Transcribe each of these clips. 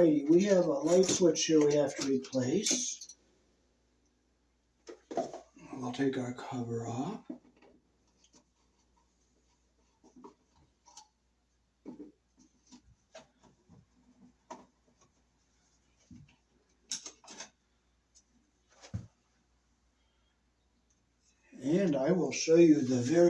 Alrighty, we have a light switch here we have to replace. We'll take our cover off. And I will show you the very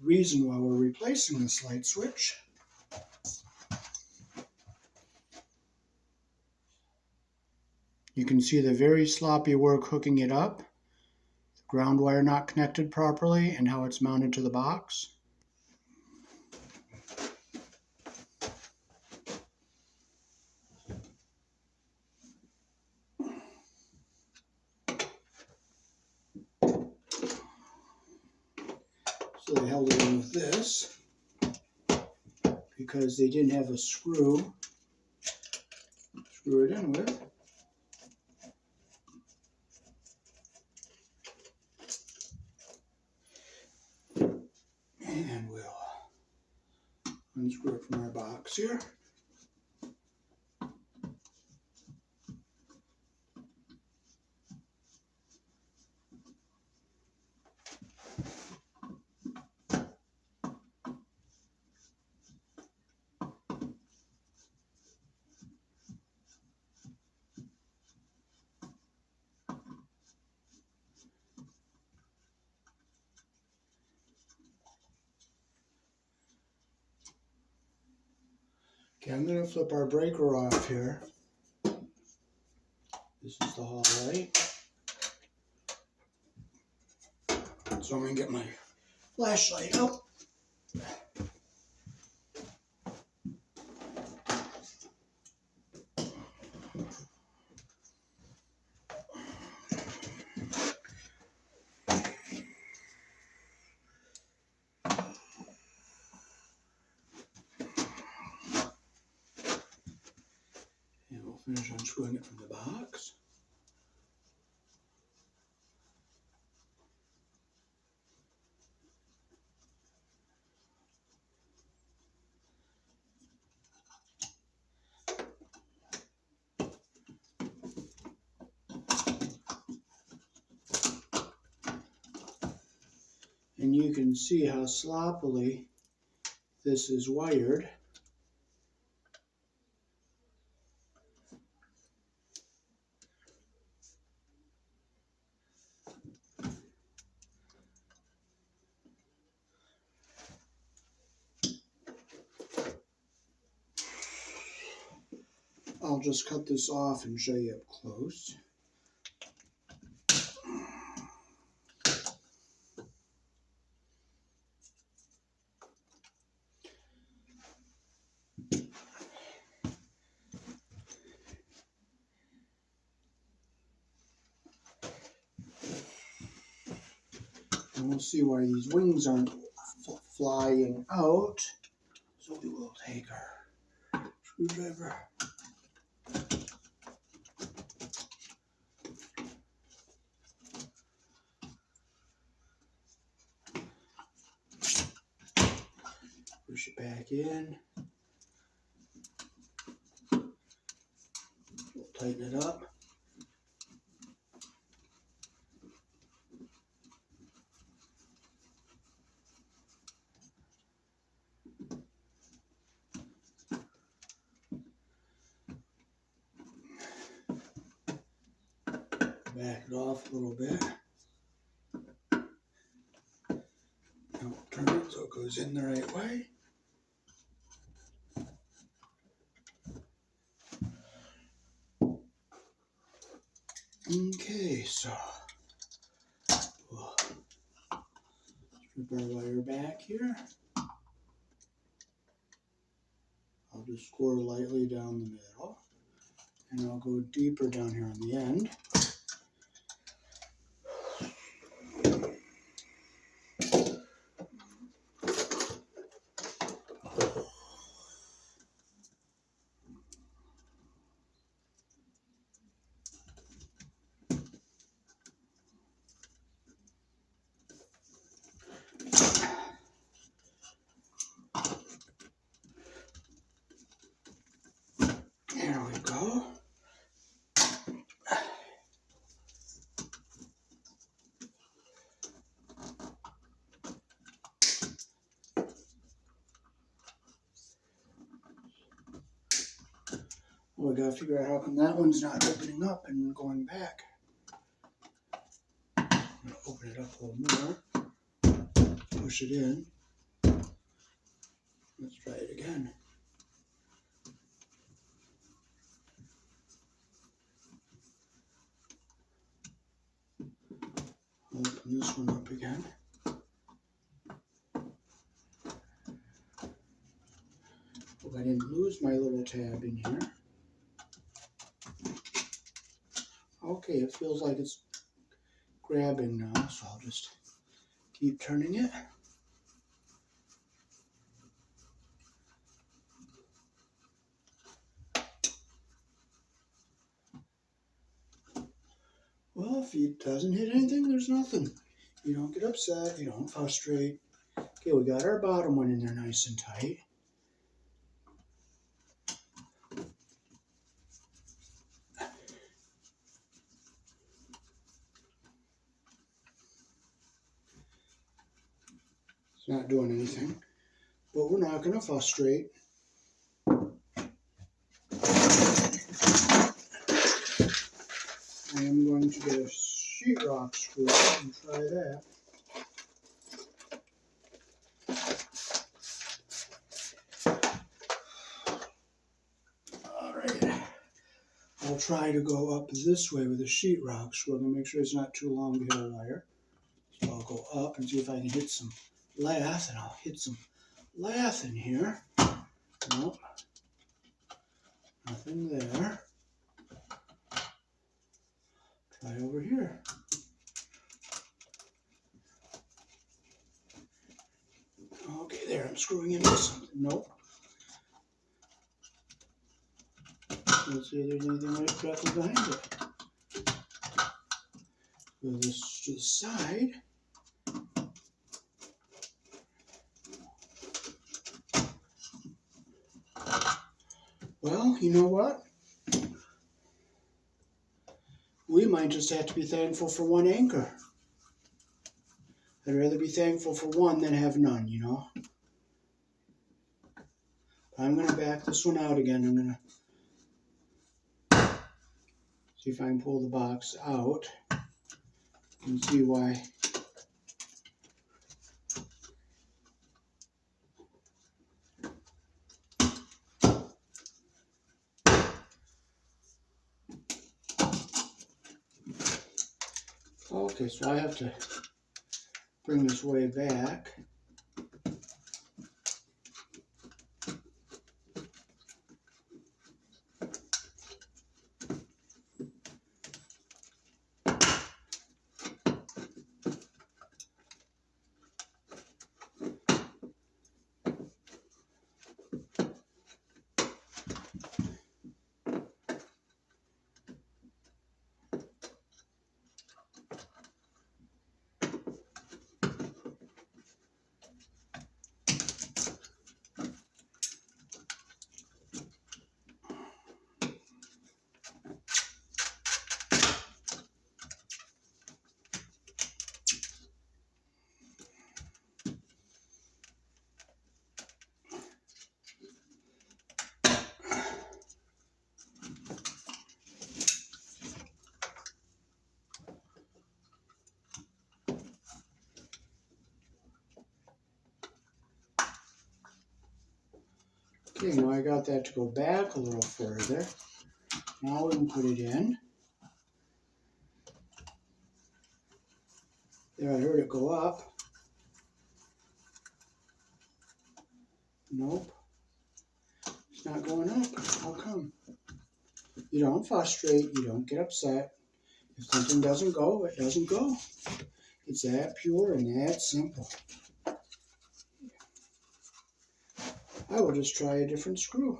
reason why we're replacing this light switch. You can see the very sloppy work hooking it up, the ground wire not connected properly, and how it's mounted to the box. So they held it in with this because they didn't have a screw to screw it in with. And we'll unscrew it from our box here. Okay, I'm going to flip our breaker off here. This is the hall light. So I'm going to get my flashlight out. And we'll finish unscrewing it from the box. And you can see how sloppily this is wired. I'll just cut this off and show you up close. And we'll see why these wings aren't flying out. So we will take our screwdriver. Push it back in. We'll tighten it up. Back it off a little bit. And we'll turn it so it goes in the right way. Okay, so we'll strip our wire back here. I'll just score lightly down the middle, and I'll go deeper down here on the end. There we gotta figure out how come that one's not opening up and going back. I'm gonna open it up a little more, push it in. Let's try it again. Open this one up again. Hope I didn't lose my little tab in here. Okay, it feels like it's grabbing now, so I'll just keep turning it. Well, if it doesn't hit anything, there's nothing. You don't get upset, you don't frustrate. Okay, we got our bottom one in there nice and tight. It's not doing anything, but we're not going to frustrate. I am going to get a sheetrock screw and try that. Alright, I'll try to go up this way with a sheetrock screw and make sure it's not too long to hit a wire. So I'll go up and see if I can hit some lath, and I'll hit some lath in here. Nope, nothing there. Try over here. Okay, there, I'm screwing into something. Nope. Let's see if there's anything right directly behind it. Move this to the side. Well, you know what? We might just have to be thankful for one anchor. I'd rather be thankful for one than have none, you know? I'm going to back this one out again. I'm going to see if I can pull the box out and see why. Okay, so I have to bring this way back. Okay, now I got that to go back a little further. Now we can put it in. There, I heard it go up. Nope. It's not going up. How come? You don't frustrate. You don't get upset. If something doesn't go, it doesn't go. It's that pure and that simple. I will just try a different screw.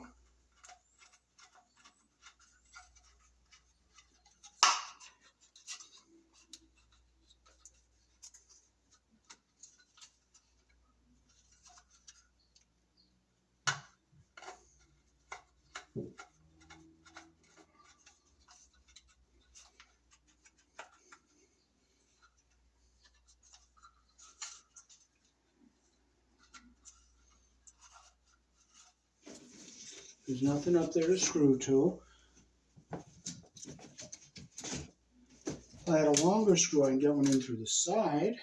There's nothing up there to screw to. I had a longer screw, I can get one in through the side.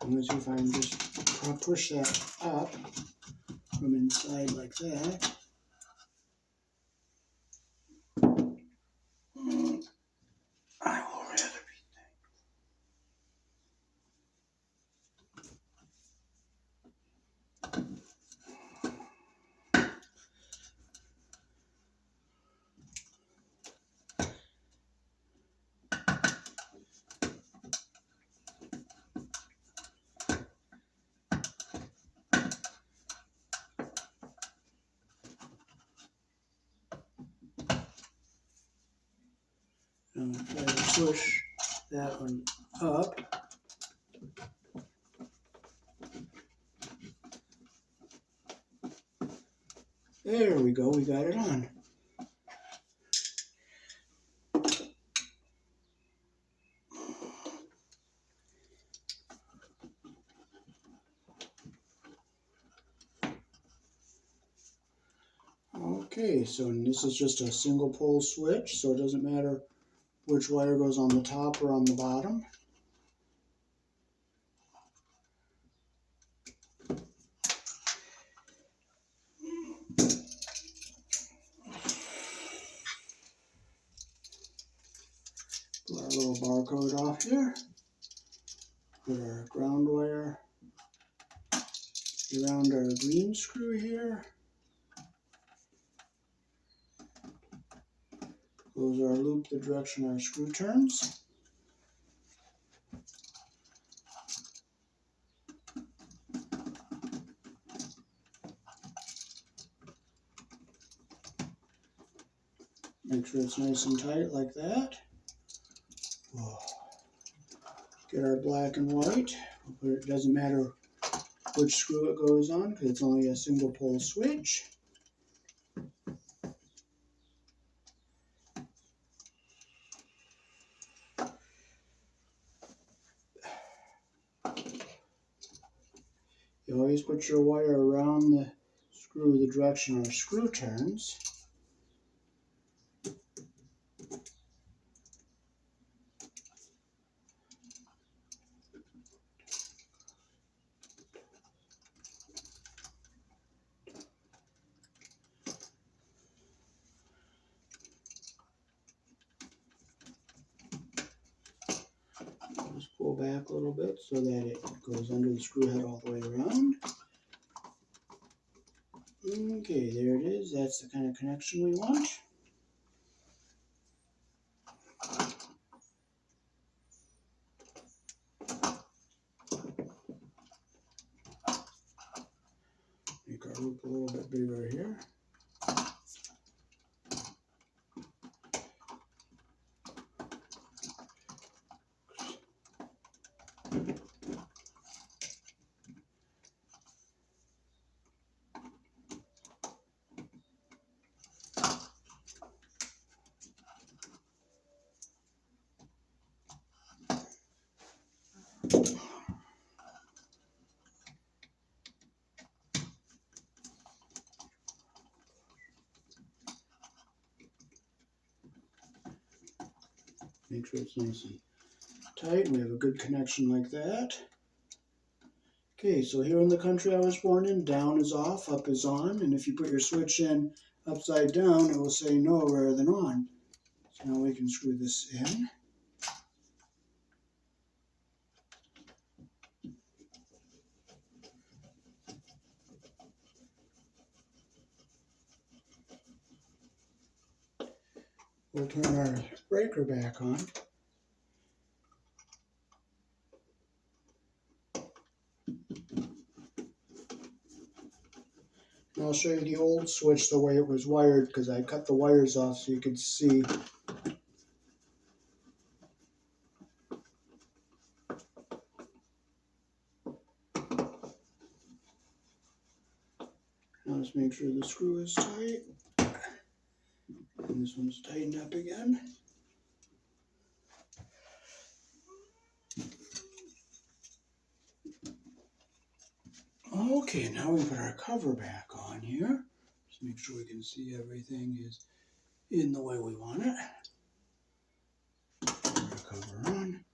I'm going to see if I can just push that up from inside like that. I will rather be. I'm going to try to push that one up. There we go, we got it on. Okay, so this is just a single pole switch, so it doesn't matter which wire goes on the top or on the bottom. Pull our little barcode off here. Put our ground wire around our green screw here. Close our loop the direction our screw turns. Make sure it's nice and tight like that. Whoa. Get our black and white. It doesn't matter which screw it goes on because it's only a single pole switch. You always put your wire around the screw the direction our screw turns. Just pull back a little bit so that it goes under the screw head all the way around. Okay, there it is. That's the kind of connection we want. Make our loop a little bit bigger here. Make sure it's nice and tight and we have a good connection like that. Okay, so here in the country I was born in, down is off, up is on, and if you put your switch in upside down, it will say no rather than on. So now we can screw this in. We'll turn our breaker back on. I'll show you the old switch the way it was wired because I cut the wires off so you could see. Now just make sure the screw is tight. And this one's tightened up again. Okay, now we put our cover back on here. Just make sure we can see everything is in the way we want it. Put our cover on.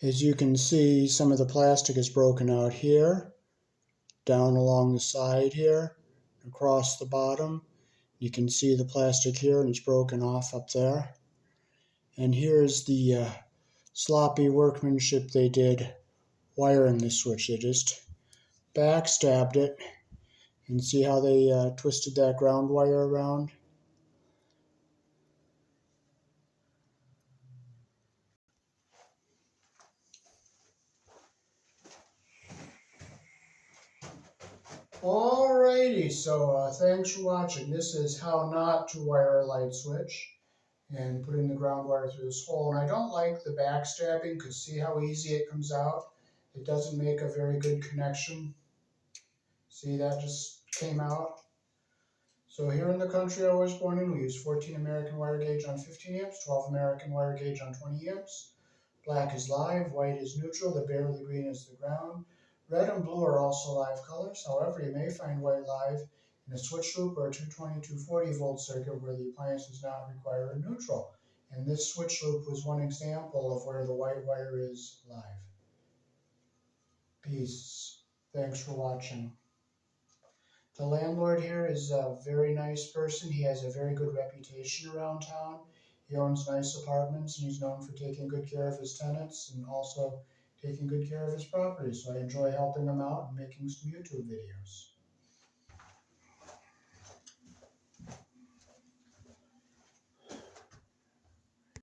As you can see, some of the plastic is broken out here, down along the side here, across the bottom. You can see the plastic here and it's broken off up there. And here's the sloppy workmanship they did wiring this switch. They just backstabbed it. And see how they twisted that ground wire around? Alrighty, so thanks for watching. This is how not to wire a light switch and putting the ground wire through this hole. And I don't like the backstabbing because see how easy it comes out? It doesn't make a very good connection. See, that just came out. So here in the country I was born in, we use 14 American wire gauge on 15 amps, 12 American wire gauge on 20 amps. Black is live, white is neutral, the barely green is the ground. Red and blue are also live colors. However, you may find white live in a switch loop or a 220, 240 volt circuit where the appliance does not require a neutral. And this switch loop was one example of where the white wire is live. Peace. Thanks for watching. The landlord here is a very nice person. He has a very good reputation around town. He owns nice apartments and he's known for taking good care of his tenants and also taking good care of his property. So I enjoy helping him out and making some YouTube videos.